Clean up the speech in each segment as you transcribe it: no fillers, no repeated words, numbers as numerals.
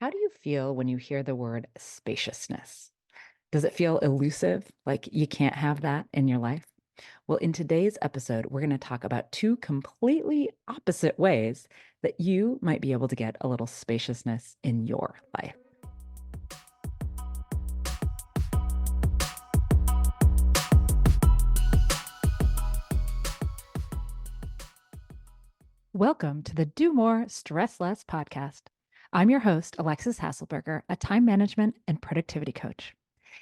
How do you feel when you hear the word spaciousness? Does it feel elusive, like you can't have that in your life? Well, in today's episode, we're going to talk about two completely opposite ways that you might be able to get a little spaciousness in your life. Welcome to the Do More, Stress Less podcast. I'm your host, Alexis Hasselberger, a time management and productivity coach.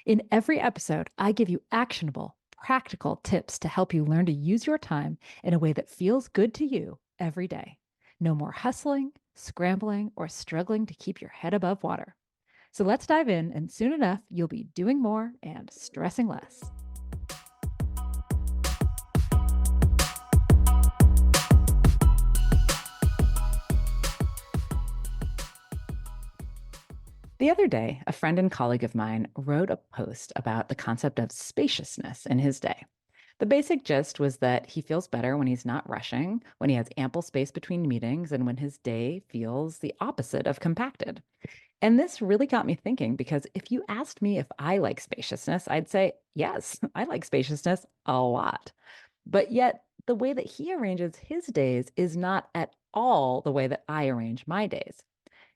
In every episode, I give you actionable, practical tips to help you learn to use your time in a way that feels good to you every day. No more hustling, scrambling, or struggling to keep your head above water. So let's dive in, and soon enough, you'll be doing more and stressing less. The other day, a friend and colleague of mine wrote a post about the concept of spaciousness in his day. The basic gist was that he feels better when he's not rushing, when he has ample space between meetings, and when his day feels the opposite of compacted. And this really got me thinking because if you asked me if I like spaciousness, I'd say, yes, I like spaciousness a lot. But yet, the way that he arranges his days is not at all the way that I arrange my days.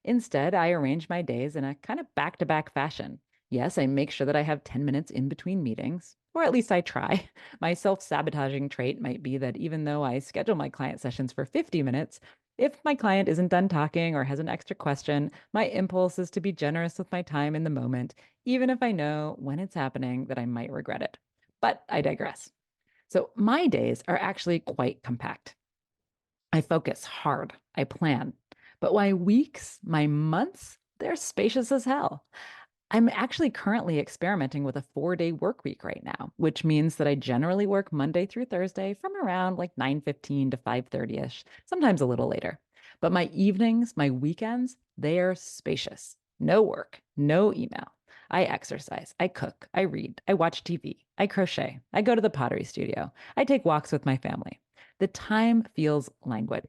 Instead, I arrange my days in a kind of back to back fashion. Yes, I make sure that I have 10 minutes in between meetings, or at least I try. My self sabotaging trait might be that even though I schedule my client sessions for 50 minutes, if my client isn't done talking or has an extra question, my impulse is to be generous with my time in the moment, even if I know when it's happening that I might regret it. But I digress. So my days are actually quite compact. I focus hard, I plan. But my weeks, my months, they're spacious as hell. I'm actually currently experimenting with a 4-day work week right now, which means that I generally work Monday through Thursday from around like 9:15 to 5:30ish, sometimes a little later. But my evenings, my weekends, they are spacious. No work, no email. I exercise, I cook, I read, I watch TV, I crochet, I go to the pottery studio, I take walks with my family. The time feels languid.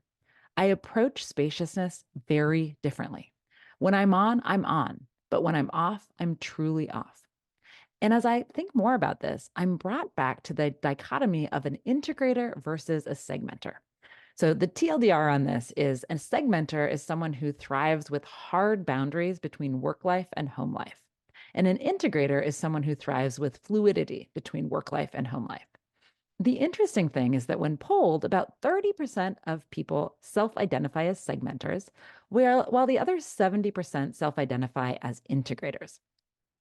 I approach spaciousness very differently. When I'm on, I'm on. But when I'm off, I'm truly off. And as I think more about this, I'm brought back to the dichotomy of an integrator versus a segmenter. So the TLDR on this is a segmenter is someone who thrives with hard boundaries between work life and home life. And an integrator is someone who thrives with fluidity between work life and home life. The interesting thing is that when polled, about 30% of people self identify as segmenters, while the other 70% self identify as integrators.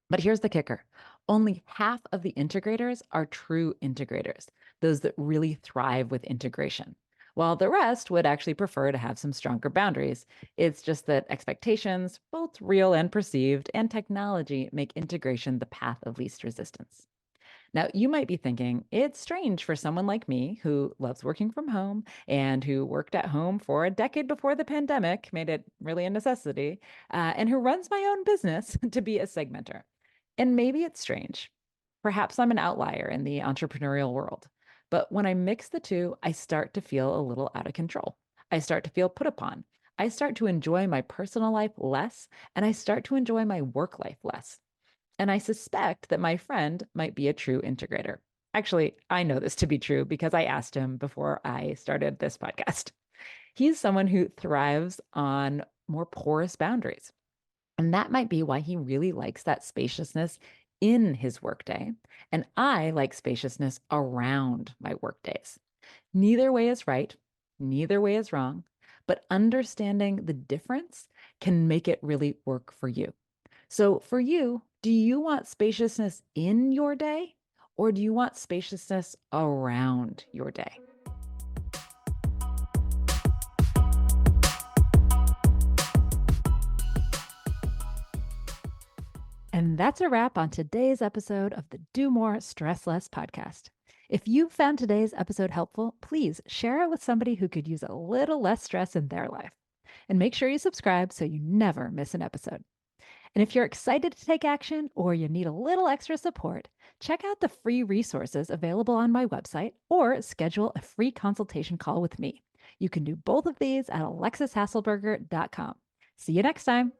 But here's the kicker: only half of the integrators are true integrators, those that really thrive with integration. While the rest would actually prefer to have some stronger boundaries. It's just that expectations, both real and perceived, and technology make integration the path of least resistance. Now, you might be thinking, it's strange for someone like me who loves working from home and who worked at home for a decade before the pandemic made it really a necessity, and who runs my own business to be a segmenter. And maybe it's strange. Perhaps I'm an outlier in the entrepreneurial world. But when I mix the two, I start to feel a little out of control. I start to feel put upon. I start to enjoy my personal life less, and I start to enjoy my work life less. And I suspect that my friend might be a true integrator. Actually, I know this to be true because I asked him before I started this podcast. He's someone who thrives on more porous boundaries. And that might be why he really likes that spaciousness in his workday. And I like spaciousness around my workdays. Neither way is right, neither way is wrong, but understanding the difference can make it really work for you. So, for you, do you want spaciousness in your day or do you want spaciousness around your day? And that's a wrap on today's episode of the Do More, Stress Less podcast. If you found today's episode helpful, please share it with somebody who could use a little less stress in their life. And make sure you subscribe so you never miss an episode. And if you're excited to take action or you need a little extra support, check out the free resources available on my website or schedule a free consultation call with me. You can do both of these at alexishasselberger.com. See you next time.